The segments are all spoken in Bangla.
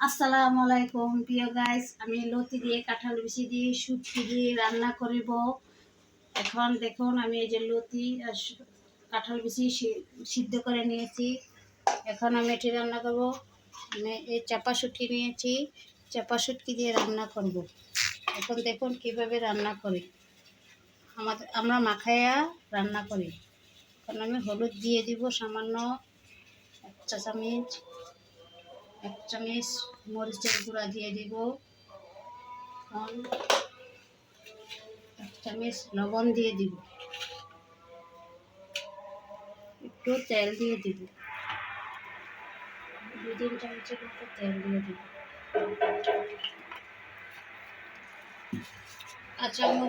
আসসালামু আলাইকুম প্রিয় গাইস, আমি লতি দিয়ে কাঁঠাল বিচি দিয়ে শুটকি দিয়ে রান্না করিব। এখন দেখুন আমি এই যে লতি আর কাঁঠাল বিচি সিদ্ধ করে নিয়েছি। এখন আমি এটি রান্না করব। আমি এই চাপা শুটকি নিয়েছি, চাপা শুটকি দিয়ে রান্না করব। এখন দেখুন কিভাবে রান্না করি, আমরা মাখাইয়া রান্না করি। এখন আমি হলুদ দিয়ে দিব সামান্য 1 চামচ, 1 চামচ মরিচের গুঁড়া দিয়ে দিব, 1 চামচ লবণ দিয়ে দিব, একটু তেল দিয়ে দিব, 2-3 চামচের মতো তেল দিয়ে দিব। আচ্ছা আমার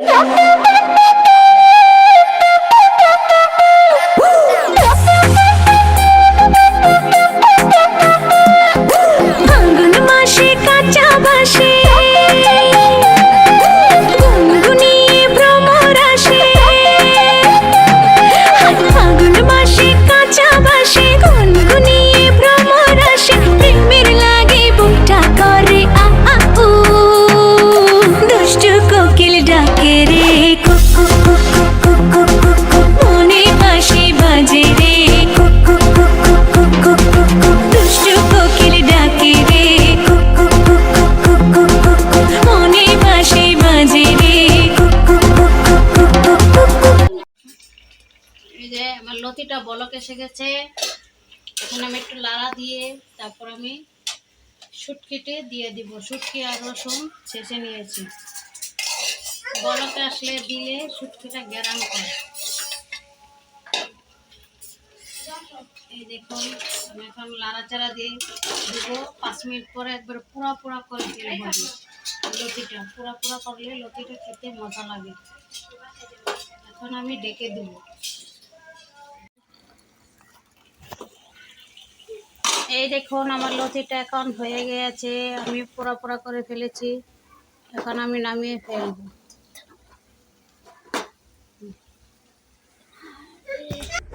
লতিটা বলক এসে গেছে। এখন আমি একটু লাড়া দিয়ে তারপর আমি শুটকিটি দিয়ে দিব। শুটকি আর রসুন ছেঁচে নিয়েছি। বলকে আসলে দিলে শুটকিটা গ্যারাম করে। এই দেখুন আমি এখন লাড়াচাড়া দিয়ে দিব। 5 মিনিট পরে একবার পুরা পুরা করে দিয়ে হবে লতিটা। পুরা পুরা করলে লতিটা খেতে মজা লাগে। এখন আমি ডেকে দেব। এই দেখুন আমার লতিটা এখন হয়ে গেছে, আমি পোড়া পোড়া করে ফেলেছি। এখন আমি নামিয়ে ফেলব।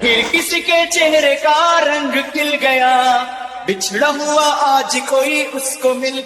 फिर किसी के चेहरे का रंग खिल गया, बिछड़ा हुआ आज कोई उसको मिल